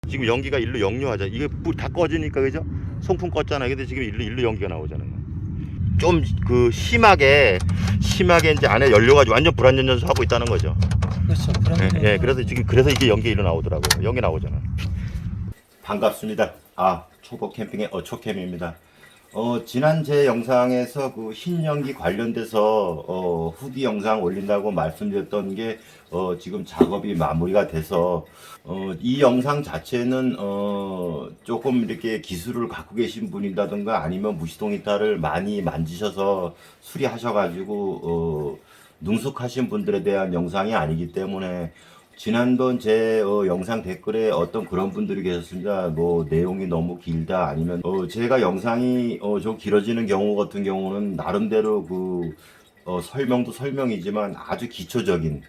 지금 연기가 일로 역류하자. 이게 불 다 꺼지니까 그죠? 송풍 껐잖아요. 근데 지금 일로 연기가 나오잖아요. 좀 그 심하게 이제 안에 열려가지고 완전 불안전연소하고 있다는 거죠. 그렇죠. 그런 예, 예, 그래서 이게 연기 일로 나오더라고요. 연기 나오잖아. 반갑습니다. 초보 캠핑의 초캠입니다. 지난 제 영상에서 그 흰연기 관련돼서 후기 영상 올린다고 말씀드렸던 게 지금 작업이 마무리가 돼서 이 영상 자체는 조금 이렇게 기술을 갖고 계신 분이라든가 아니면 무시동 히타를 많이 만지셔서 수리하셔가지고 능숙하신 분들에 대한 영상이 아니기 때문에 지난번 제 영상 댓글에 어떤 그런 분들이 계셨습니다. 뭐 내용이 너무 길다 아니면 제가 영상이 좀 길어지는 경우 같은 경우는 나름대로 그 설명도 설명이지만 아주 기초적인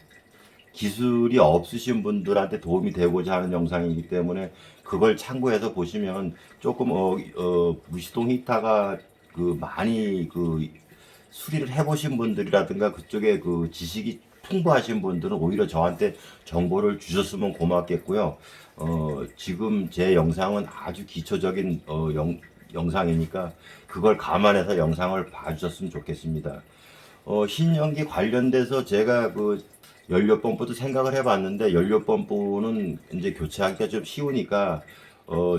기술이 없으신 분들한테 도움이 되고자 하는 영상이기 때문에 그걸 참고해서 보시면 조금 무시동 히타가 그 많이 그 수리를 해보신 분들이라든가 그쪽에 그 지식이 풍부하신 분들은 오히려 저한테 정보를 주셨으면 고맙겠고요. 지금 제 영상은 아주 기초적인 영상이니까 그걸 감안해서 영상을 봐주셨으면 좋겠습니다. 흰연기 관련돼서 제가 그 연료 펌프도 생각을 해봤는데 연료 펌프는 이제 교체하기가 좀 쉬우니까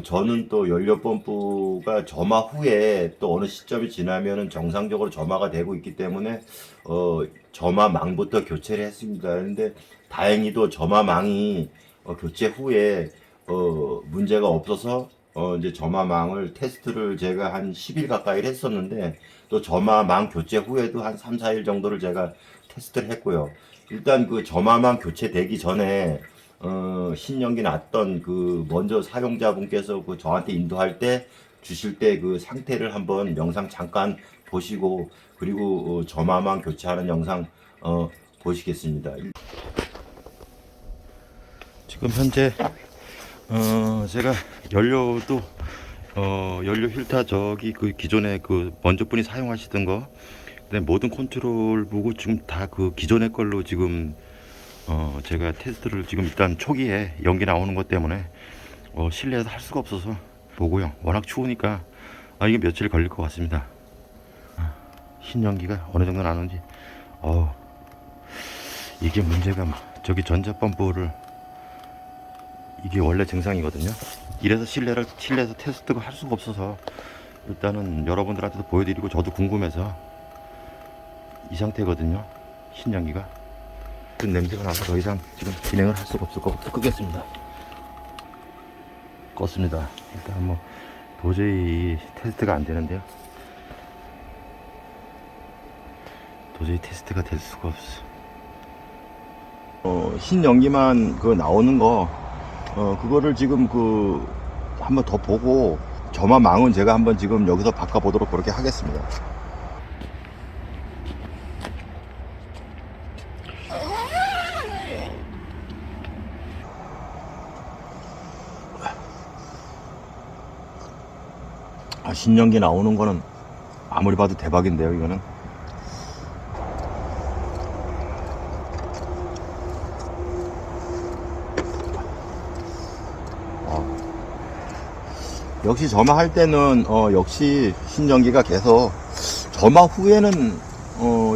저는 또 연료 펌프가 점화 후에 또 어느 시점이 지나면은 정상적으로 점화가 되고 있기 때문에 점화망부터 교체를 했습니다. 그런데 다행히도 점화망이 교체 후에 문제가 없어서 이제 점화망을 테스트를 제가 한 10일 가까이 했었는데 또 점화망 교체 후에도 한 3, 4일 정도를 제가 테스트를 했고요. 일단 그 점화망 교체되기 전에 신연기 났던 그 먼저 사용자분께서 그 저한테 인도할 때 주실 때 그 상태를 한번 영상 잠깐 보시고 그리고 점화망 교체하는 영상 보시겠습니다. 지금 현재 제가 연료도 연료 필터 저기 그 기존에 그 먼저 분이 사용하시던 거 그다음에 모든 컨트롤 보고 지금 다 그 기존의 걸로 지금 제가 테스트를 지금 일단 초기에 연기 나오는 것 때문에 실내에서 할 수가 없어서 보고요. 워낙 추우니까 이게 며칠 걸릴 것 같습니다. 흰연기가 어느 정도 나는지 이게 문제가 저기 전자 펌프를 이게 원래 증상이거든요. 이래서 실내에서 테스트가 할 수가 없어서 일단은 여러분들한테도 보여드리고 저도 궁금해서 이 상태거든요. 흰연기가 냄새가 나서 더 이상 지금 진행을 할 수가 없을 것 같아서 끄겠습니다. 껐습니다. 일단 뭐 도저히 테스트가 안 되는데요. 도저히 테스트가 될 수가 없어. 흰 연기만 그 나오는 거 그거를 지금 그 한번 더 보고 점화망은 제가 한번 지금 여기서 바꿔보도록 그렇게 하겠습니다. 신연기 나오는 거는 아무리 봐도 대박인데요, 이거는. 역시 점화할 때는 역시 신연기가 계속 점화 후에는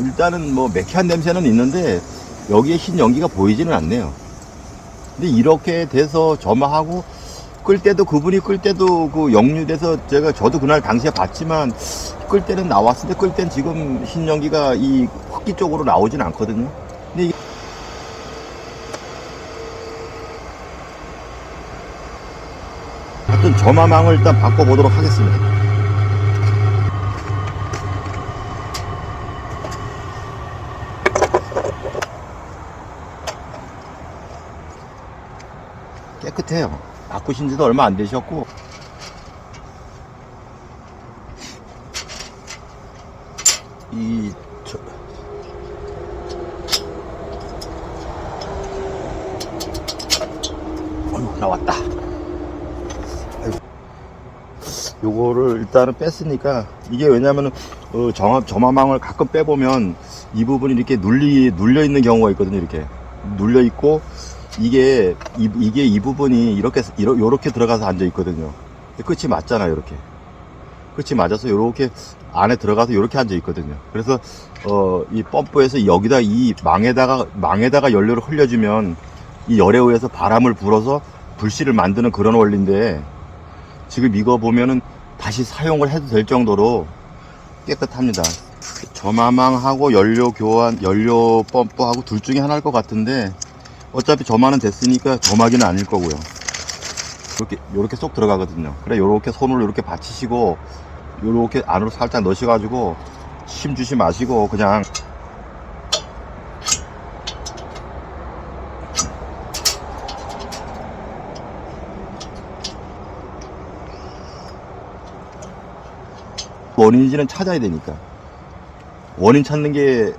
일단은 뭐 매캐한 냄새는 있는데 여기에 흰연기가 보이지는 않네요. 근데 이렇게 돼서 점화하고 끌 때도 그분이 끌 때도 그 역류돼서 저도 그날 당시에 봤지만 끌 때는 나왔는데 끌 땐 지금 흰연기가 이 흡기 쪽으로 나오진 않거든요. 근데 하여튼 점화망을 일단 바꿔보도록 하겠습니다. 깨끗해요. 바꾸신 지도 얼마 안 되셨고 나왔다. 요거를 일단은 뺐으니까 이게 왜냐면은 점화망을 가끔 빼보면 이 부분이 이렇게 눌려 있는 경우가 있거든요. 이렇게 눌려 있고 이게 이 부분이 이렇게 들어가서 앉아 있거든요. 끝이 맞잖아요. 이렇게 끝이 맞아서 이렇게 안에 들어가서 이렇게 앉아 있거든요. 그래서 이 펌프에서 여기다 이 망에다가 연료를 흘려주면 이 열에 의해서 바람을 불어서 불씨를 만드는 그런 원리인데, 지금 이거 보면은 다시 사용을 해도 될 정도로 깨끗합니다. 점화망하고 연료 교환, 연료 펌프하고 둘 중에 하나일 것 같은데, 어차피 점화는 됐으니까 점화기는 아닐 거고요. 요렇게 쏙 들어가거든요. 그래, 요렇게 손을 이렇게 받치시고, 요렇게 안으로 살짝 넣으셔가지고, 힘 주시 마시고, 그냥, 원인인지는 찾아야 되니까. 원인 찾는 게,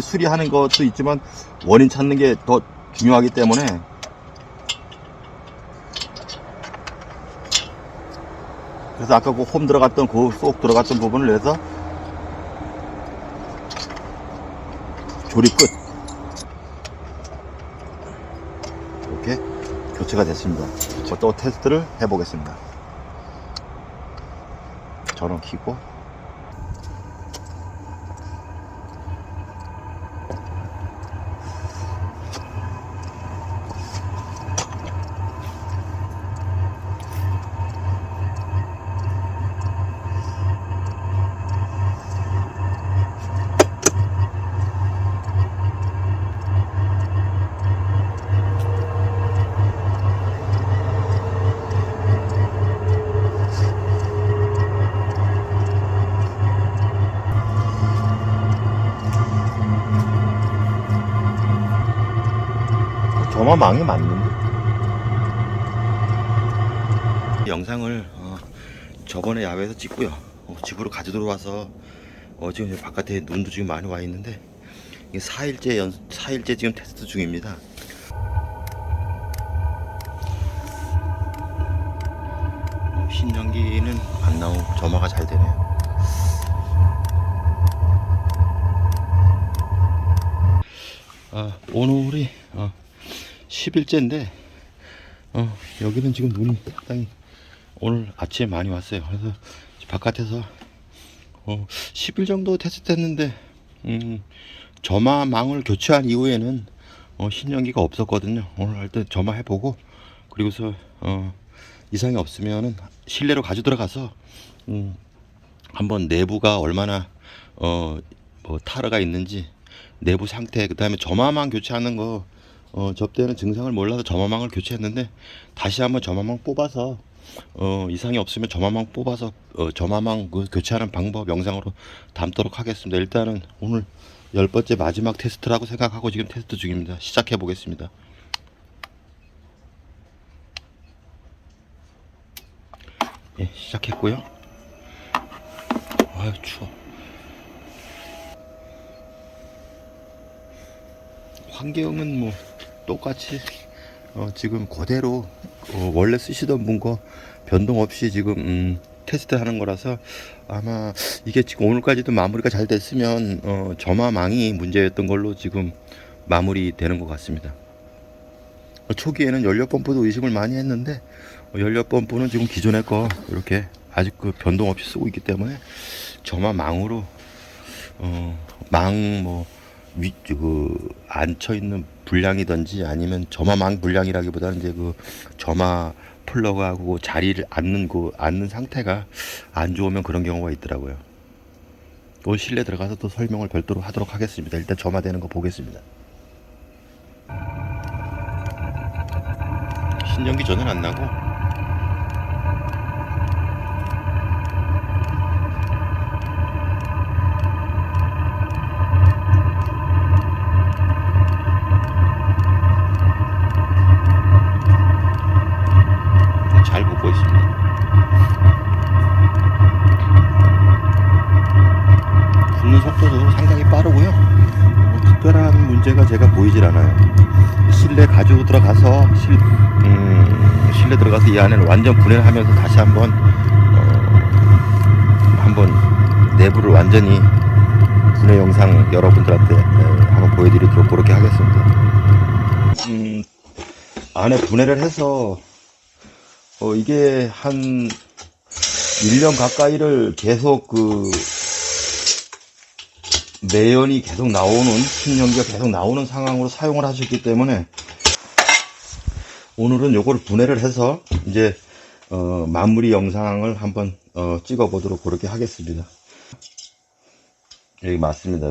수리하는 것도 있지만, 원인 찾는 게 더 중요하기 때문에, 그래서 아까 그 홈 들어갔던, 쏙 들어갔던 부분을 내서, 조립 끝. 이렇게 교체가 됐습니다. 또 테스트를 해보겠습니다. 전원 켜고, 점화망이 맞는데? 영상을 저번에 야외에서 찍고요. 집으로 가지고 와서 지금 바깥에 눈도 지금 많이 와 있는데, 이게 4일째 지금 테스트 중입니다. 신전기는 안 나오고 점화가 잘 되네요. 오늘이 10일째인데 여기는 지금 눈이 상당히 오늘 아침에 많이 왔어요. 그래서 바깥에서 10일 정도 테스트 했는데 점화망을 교체한 이후에는 신전기가 없었거든요. 오늘 할 때 점화해보고, 그리고서 이상이 없으면은 실내로 가져 들어가서 한번 내부가 얼마나 뭐 타르가 있는지 내부 상태, 그 다음에 점화망 교체하는 거 접대는 증상을 몰라서 점화망을 교체했는데, 다시 한번 점화망 뽑아서 이상이 없으면 점화망 뽑아서 점화망 교체하는 방법 영상으로 담도록 하겠습니다. 일단은 오늘 10번째 마지막 테스트라고 생각하고 지금 테스트 중입니다. 시작해 보겠습니다. 예, 시작했고요. 아유, 추워. 환경은 뭐 똑같이 지금 그대로 원래 쓰시던 분 거 변동 없이 지금 테스트 하는 거라서, 아마 이게 지금 오늘까지도 마무리가 잘 됐으면 점화망이 문제였던 걸로 지금 마무리 되는 것 같습니다. 초기에는 연료 펌프도 의심을 많이 했는데, 연료 펌프는 지금 기존의 거 이렇게 아직 그 변동 없이 쓰고 있기 때문에 점화망으로 앉혀 있는 불량이든지, 아니면 점화망 불량이라기보다는 이제 그 점화 플러그하고 자리를 앉는 상태가 안 좋으면 그런 경우가 있더라고요. 또 실내 들어가서 또 설명을 별도로 하도록 하겠습니다. 일단 점화되는 거 보겠습니다. 신전기 전원 안 나고, 잘 붙고 있습니다. 붙는 속도도 상당히 빠르고요. 특별한 문제가 제가 보이질 않아요. 실내 가지고 들어가서 실내 들어가서 이 안을 완전 분해를 하면서 다시 한번 내부를 완전히 분해 영상 여러분들한테 한번 보여드리도록 그렇게 하겠습니다. 안에 분해를 해서 이게 한 1년 가까이를 계속 매연이 계속 나오는, 신연기가 계속 나오는 상황으로 사용을 하셨기 때문에 오늘은 요걸 분해를 해서 이제 마무리 영상을 한번 찍어 보도록 그렇게 하겠습니다. 여기 맞습니다.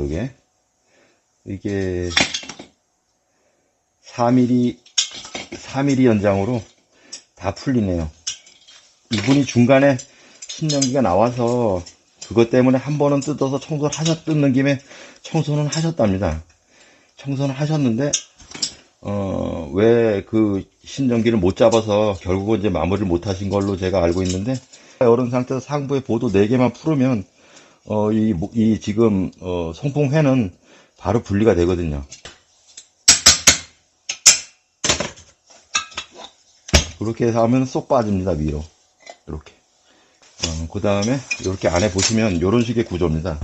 이게 4mm 연장으로 다 풀리네요. 이분이 중간에 신연기가 나와서 그것 때문에 한 번은 뜯어서 뜯는 김에 청소는 하셨답니다. 청소는 하셨는데 왜 그 신전기를 못 잡아서 결국은 이제 마무리를 못 하신 걸로 제가 알고 있는데, 이런 상태에서 상부에 보도 4개만 풀으면 이 지금 송풍회는 바로 분리가 되거든요. 그렇게 해서 하면 쏙 빠집니다. 위로 이렇게. 그 다음에 이렇게 안에 보시면 이런 식의 구조입니다.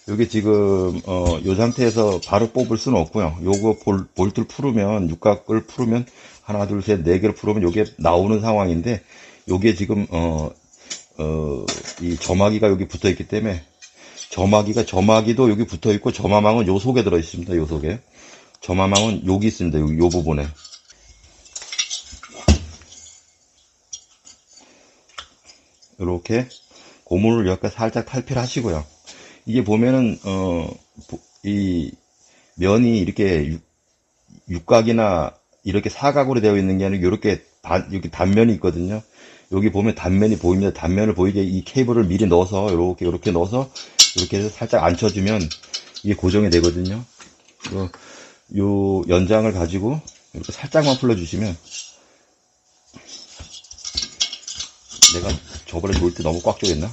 여기 지금 이 상태에서 바로 뽑을 수는 없고요. 요거 볼트를 풀으면, 육각을 풀으면 하나 둘 셋 네 개를 풀으면 요게 나오는 상황인데, 요게 지금 이 점화기가 여기 붙어 있기 때문에, 점화기도 여기 붙어 있고, 점화망은 요 속에 들어 있습니다. 요 속에 점화망은 여기 있습니다. 요 부분에. 이렇게 고무를 이렇게 살짝 탈피를 하시고요. 이게 보면은 이 면이 이렇게 육각이나 이렇게 사각으로 되어 있는 게 아니고 이렇게 여기 단면이 있거든요. 여기 보면 단면이 보입니다. 단면을 보이게 이 케이블을 미리 넣어서 이렇게 넣어서 이렇게 해서 살짝 앉혀주면 이게 고정이 되거든요. 요 연장을 가지고 이렇게 살짝만 풀어주시면, 내가 저번에 조일 때 너무 꽉 조였나?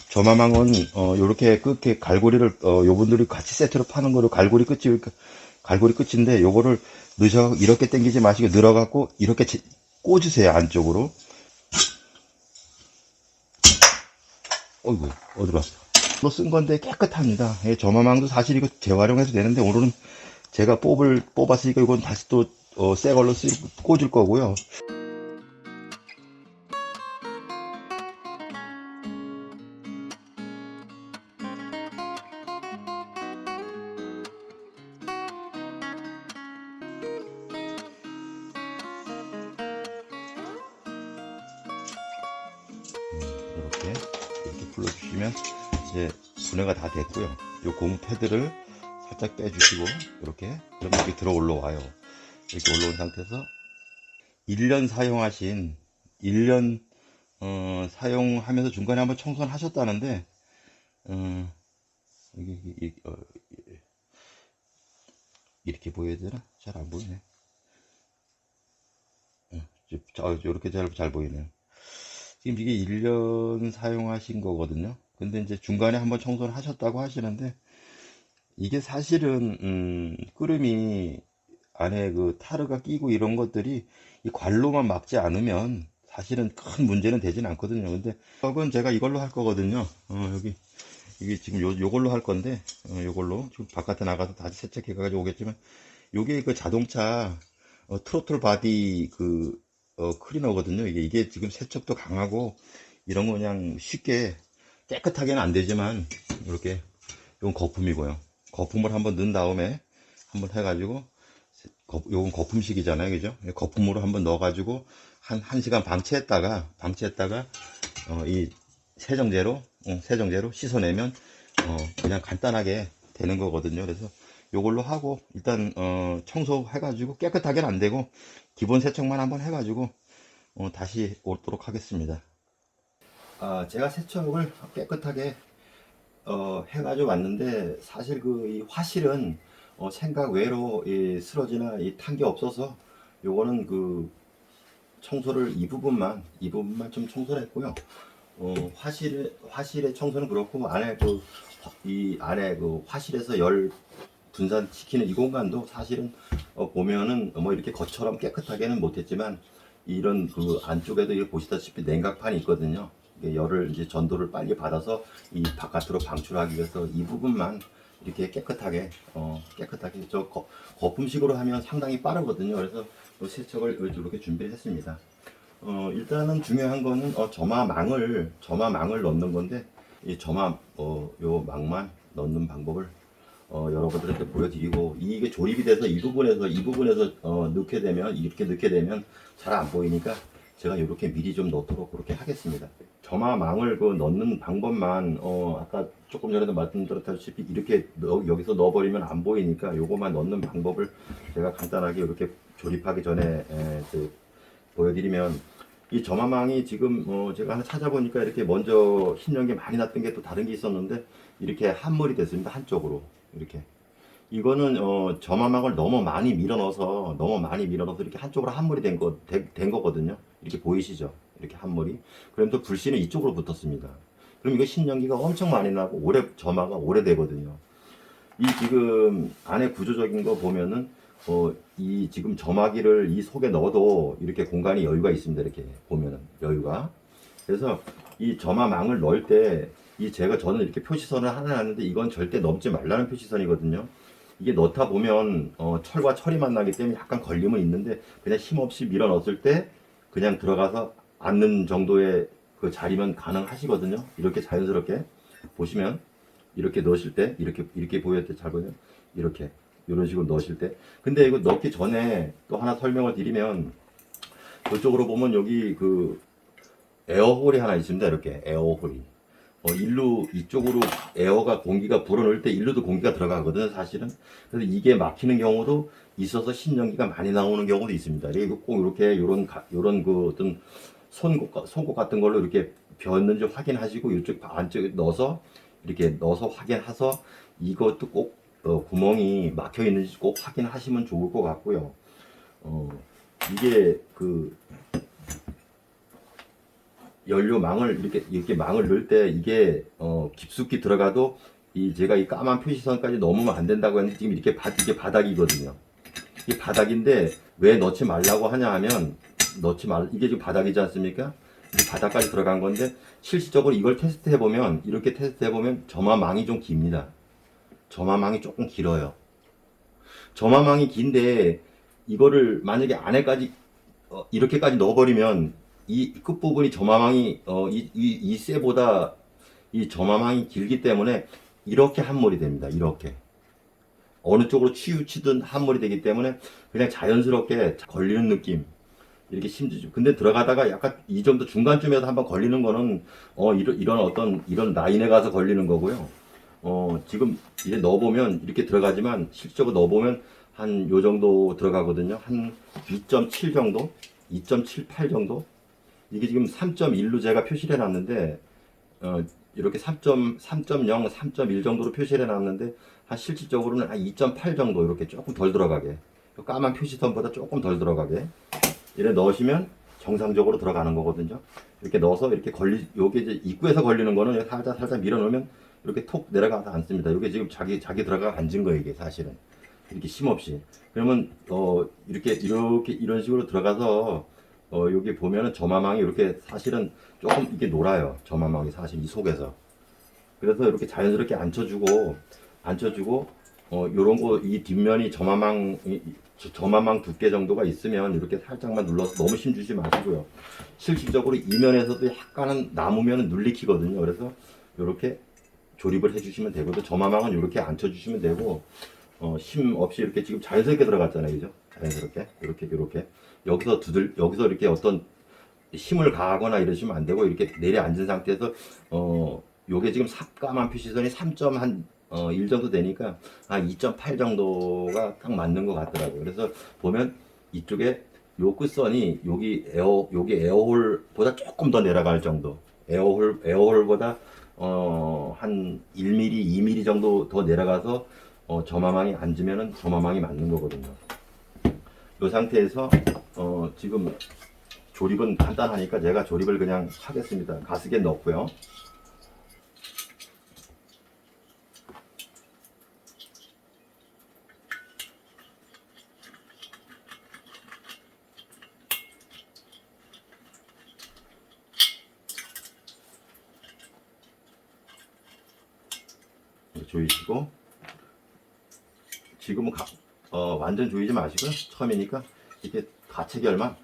점화망은 요렇게 끝에 갈고리를 요분들이 같이 세트로 파는 거로 갈고리 끝인데, 요거를 이렇게 당기지 마시고 늘어갖고 이렇게 꽂으세요. 안쪽으로. 어이구, 어디로 왔어? 또 쓴 건데 깨끗합니다. 예, 점화망도 사실 이거 재활용해도 되는데, 오늘은 제가 뽑았으니까 이건 다시 또 새 걸로 꽂을 거고요. 이렇게 풀어주시면 이제 분해가 다 됐고요. 요 고무 패드를 살짝 빼주시고 이렇게, 그러면 이렇게 들어 올라와요. 이렇게 올라온 상태에서 1년 사용하신 1년 사용하면서 중간에 한번 청소를 하셨다는데, 이렇게 보여야 되나? 잘 안 보이네. 이렇게 잘 보이네요. 지금 이게 1년 사용하신 거거든요. 근데 이제 중간에 한번 청소를 하셨다고 하시는데, 이게 사실은 끄름이 안에 그 타르가 끼고 이런 것들이 이 관로만 막지 않으면 사실은 큰 문제는 되진 않거든요. 근데 이건 제가 이걸로 할 거거든요. 여기 이게 지금 요걸로 할 건데, 요걸로 지금 바깥에 나가서 다시 세척해 가지고 오겠지만, 요게 그 자동차 트로틀 바디 클리너거든요. 이게 지금 세척도 강하고 이런 거 그냥 쉽게 깨끗하게는 안 되지만, 이렇게 이건 거품이고요. 거품을 한번 넣은 다음에 한번 해가지고, 요건 거품식이잖아요, 그죠? 거품으로 한번 넣어가지고 한 1시간 방치했다가 이 세정제로 씻어내면 그냥 간단하게 되는 거거든요. 그래서 요걸로 하고, 일단 청소해가지고, 깨끗하게는 안 되고 기본 세척만 한번 해가지고 다시 오도록 하겠습니다. 제가 세척을 깨끗하게 해가지고 왔는데, 사실 이 화실은 생각 외로 스러지나 탄 게 없어서 요거는 청소를 이 부분만 좀 청소를 했고요. 화실의 청소는 그렇고, 안에 이 안에 화실에서 열 분산시키는 이 공간도 사실은 보면은 뭐 이렇게 것처럼 깨끗하게는 못했지만, 이런 안쪽에도 보시다시피 냉각판이 있거든요. 열을 이제 전도를 빨리 받아서 이 바깥으로 방출하기 위해서 이 부분만 이렇게 깨끗하게 깨끗하게 거품식으로 하면 상당히 빠르거든요. 그래서 세척을 이렇게 준비를 했습니다. 일단은 중요한 거는 점화망을 넣는 건데 이 요 망만 넣는 방법을 여러분들한테 보여드리고, 이게 조립이 돼서 이 부분에서 넣게 되면, 이렇게 넣게 되면 잘 안 보이니까 제가 이렇게 미리 좀 넣도록 그렇게 하겠습니다. 점화망을 넣는 방법만 아까 조금 전에도 말씀드렸다시피 이렇게 여기서 넣어버리면 안 보이니까 요거만 넣는 방법을 제가 간단하게 이렇게 조립하기 전에 보여드리면, 이 점화망이 지금 제가 하나 찾아보니까 이렇게 먼저 흰연기 많이 났던 게 또 다른 게 있었는데 이렇게 한물이 됐습니다. 한쪽으로 이렇게. 이거는 점화막을 너무 많이 밀어 넣어서 이렇게 한쪽으로 한물이 된 거거든요. 이렇게 보이시죠? 이렇게 한물이. 그럼 또 불씨는 이쪽으로 붙었습니다. 그럼 이거 신연기가 엄청 많이 나고 점화가 오래되거든요. 이 지금 안에 구조적인 거 보면은 이 지금 점화기를 이 속에 넣어도 이렇게 공간이 여유가 있습니다. 이렇게 보면은 여유가. 그래서 이 점화망을 넣을 때 저는 이렇게 표시선을 하나 놨는데 이건 절대 넘지 말라는 표시선이거든요. 이게 넣다 보면 철과 철이 만나기 때문에 약간 걸림은 있는데 그냥 힘없이 밀어 넣었을 때 그냥 들어가서 앉는 정도의 그 자리면 가능하시거든요. 이렇게 자연스럽게 보시면 이렇게 넣으실 때 이렇게 보일 때 잘 보여요. 이렇게 이런 식으로 넣으실 때. 근데 이거 넣기 전에 또 하나 설명을 드리면, 이쪽으로 보면 여기 그 에어홀이 하나 있습니다. 이렇게 에어홀이. 일로 이쪽으로 에어가 공기가 불어넣을 때 일로도 공기가 들어가거든요, 사실은. 그래서 이게 막히는 경우도 있어서 신연기가 많이 나오는 경우도 있습니다. 그리고 꼭 이렇게 요런 그 어떤 손꼽 같은 걸로 이렇게 비었는지 확인하시고 이쪽 안쪽에 넣어서 확인해서 이것도 꼭 구멍이 막혀 있는지 꼭 확인하시면 좋을 것 같고요. 이게 그 연료망을 이렇게 망을 넣을 때 이게 깊숙이 들어가도 제가 이 까만 표시선까지 넣으면 안 된다고 했는데 지금 이게 바닥이거든요. 이게 바닥인데 왜 넣지 말라고 하냐 하면 이게 지금 바닥이지 않습니까? 이 바닥까지 들어간 건데 실질적으로 이걸 이렇게 테스트해 보면 점화망이 좀 깁니다. 점화망이 조금 길어요. 점화망이 긴데 이거를 만약에 안에까지 이렇게까지 넣어버리면 이 끝부분이 점화망이 이 쇠보다 이 점화망이 길기 때문에 이렇게 한몰이 됩니다. 이렇게 어느 쪽으로 치우치든 한몰이 되기 때문에 그냥 자연스럽게 걸리는 느낌, 이렇게 심지어 근데 들어가다가 약간 이 정도 중간쯤에서 한번 걸리는 거는 이런 라인에 가서 걸리는 거고요. 지금 이제 넣어보면 이렇게 들어가지만 실질적으로 넣어보면 한 요 정도 들어가거든요. 한 2.7 정도, 2.78 정도. 이게 지금 3.1로 제가 표시를 해놨는데 이렇게 3.0, 3.1 정도로 표시를 해놨는데 한 실질적으로는 한 2.8 정도 이렇게 조금 덜 들어가게, 까만 표시선보다 조금 덜 들어가게 이렇게 넣으시면 정상적으로 들어가는 거거든요. 이렇게 넣어서 이렇게 요게 이제 입구에서 걸리는 거는 살짝 밀어 넣으면 이렇게 톡 내려가서 앉습니다. 이게 지금 자기 들어가 앉은 거예요, 이게 사실은. 이렇게 힘없이. 그러면 이렇게 이런 식으로 들어가서 여기 보면은 점화망이 이렇게 사실은 조금 이게 놀아요. 점화망이 사실 이 속에서. 그래서 이렇게 자연스럽게 앉혀주고 요런 거 이 뒷면이 점화망 두께 정도가 있으면 이렇게 살짝만 눌러서 너무 힘 주지 마시고요. 실질적으로 이면에서도 약간은 남으면 눌리키거든요. 그래서 이렇게 조립을 해주시면 되고요. 점화망은 이렇게 앉혀주시면 되고 힘 없이 이렇게 지금 자연스럽게 들어갔잖아요, 그죠? 자연스럽게 이렇게 여기서 이렇게 어떤 힘을 가하거나 이러시면 안 되고 이렇게 내려앉은 상태에서 요게 지금 까만 표시선이 3.1 정도 되니까 한 2.8 정도가 딱 맞는 것 같더라고요. 그래서 보면 이쪽에 요 끝선이 여기 에어홀보다 조금 더 내려갈 정도, 에어홀보다 한 1mm, 2mm 정도 더 내려가서 점화망이 앉으면은 점화망이 맞는 거거든요. 이 상태에서 지금 조립은 간단하니까 제가 조립을 그냥 하겠습니다. 가스켓 넣고요. 조이시고 지금은 완전 조이지 마시고요. 처음이니까 이렇게 가채결만.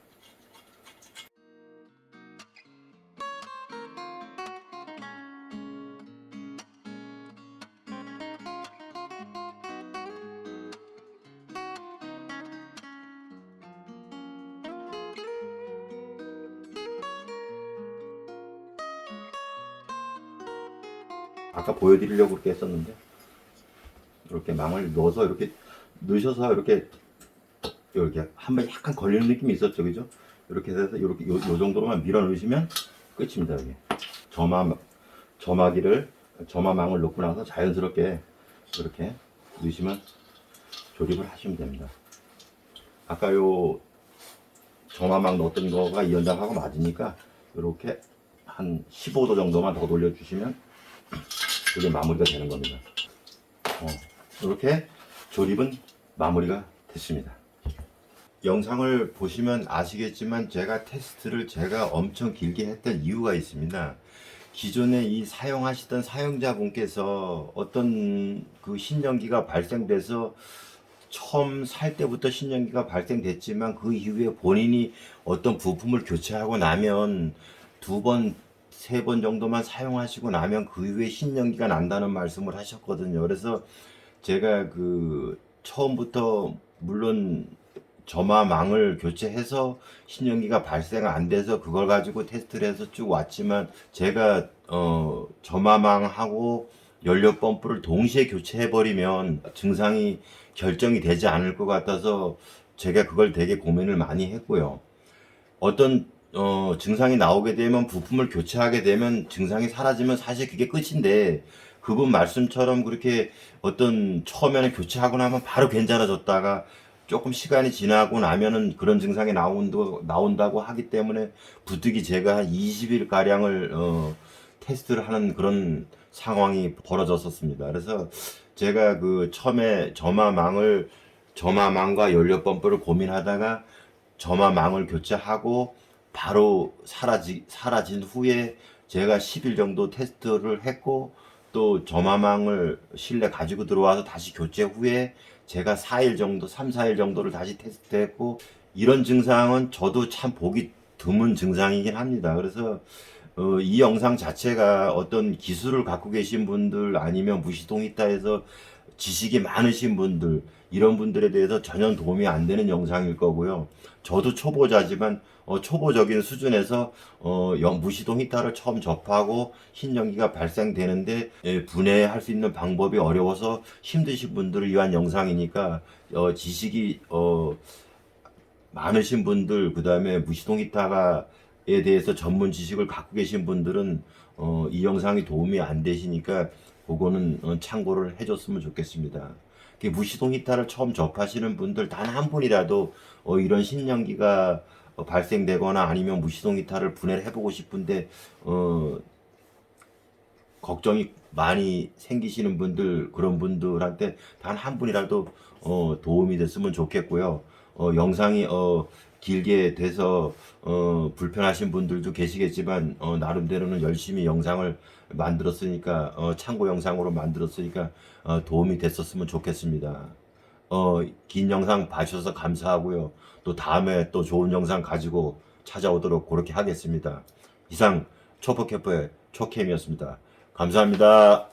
아까 보여드리려고 그렇게 했었는데, 이렇게 망을 넣어서 이렇게 넣으셔서 이렇게 한번 약간 걸리는 느낌이 있었죠, 그죠? 이렇게 해서 이렇게 요 정도로만 밀어 넣으시면 끝입니다. 여기 점화망을 넣고 나서 자연스럽게 이렇게 넣으시면 조립을 하시면 됩니다. 아까 요 점화망 넣었던 거가 이 연장하고 맞으니까 이렇게 한 15도 정도만 더 돌려주시면 이게 마무리가 되는 겁니다. 이렇게 조립은 마무리가 됐습니다. 영상을 보시면 아시겠지만 제가 테스트를 엄청 길게 했던 이유가 있습니다. 기존에 이 사용하시던 사용자분께서 어떤 그 신연기가 발생돼서 처음 살 때부터 신연기가 발생됐지만 그 이후에 본인이 어떤 부품을 교체하고 나면 2번, 3번 정도만 사용하시고 나면 그 이후에 신연기가 난다는 말씀을 하셨거든요. 그래서 제가 그 처음부터 물론 점화망을 교체해서 신연기가 발생 안 돼서 그걸 가지고 테스트를 해서 쭉 왔지만 제가 점화망하고 연료 펌프를 동시에 교체해 버리면 증상이 결정이 되지 않을 것 같아서 제가 그걸 되게 고민을 많이 했고요. 어떤 증상이 나오게 되면 부품을 교체하게 되면 증상이 사라지면 사실 그게 끝인데 그분 말씀처럼 그렇게 어떤 처음에는 교체하고 나면 바로 괜찮아졌다가 조금 시간이 지나고 나면은 그런 증상이 나온다고 하기 때문에 부득이 제가 한 20일 가량을 테스트를 하는 그런 상황이 벌어졌었습니다. 그래서 제가 그 처음에 점화망과 연료 펌프를 고민하다가 점화망을 교체하고 바로 사라진 후에 제가 10일 정도 테스트를 했고 또 점화망을 실내 가지고 들어와서 다시 교체 후에 제가 4일 정도, 3, 4일 정도를 다시 테스트했고 이런 증상은 저도 참 보기 드문 증상이긴 합니다. 그래서 이 영상 자체가 어떤 기술을 갖고 계신 분들 아니면 무시동 히타에서 지식이 많으신 분들 이런 분들에 대해서 전혀 도움이 안 되는 영상일 거고요. 저도 초보자지만 초보적인 수준에서 무시동 히타를 처음 접하고 흰연기가 발생되는데 분해할 수 있는 방법이 어려워서 힘드신 분들을 위한 영상이니까 지식이 많으신 분들 그다음에 무시동 히타에 대해서 전문 지식을 갖고 계신 분들은 이 영상이 도움이 안 되시니까 그거는 참고를 해줬으면 좋겠습니다. 무시동 히타를 처음 접하시는 분들 단 한 분이라도 이런 신연기가 발생되거나 아니면 무시동 히타를 분해를 해보고 싶은데 걱정이 많이 생기시는 분들 그런 분들한테 단 한 분이라도 도움이 됐으면 좋겠고요. 영상이 길게 돼서 불편하신 분들도 계시겠지만 나름대로는 열심히 영상을 만들었으니까 참고 영상으로 만들었으니까 도움이 됐었으면 좋겠습니다. 긴 영상 봐주셔서 감사하고요. 또 다음에 또 좋은 영상 가지고 찾아오도록 그렇게 하겠습니다. 이상 초보캐퍼의 초캠이었습니다. 감사합니다.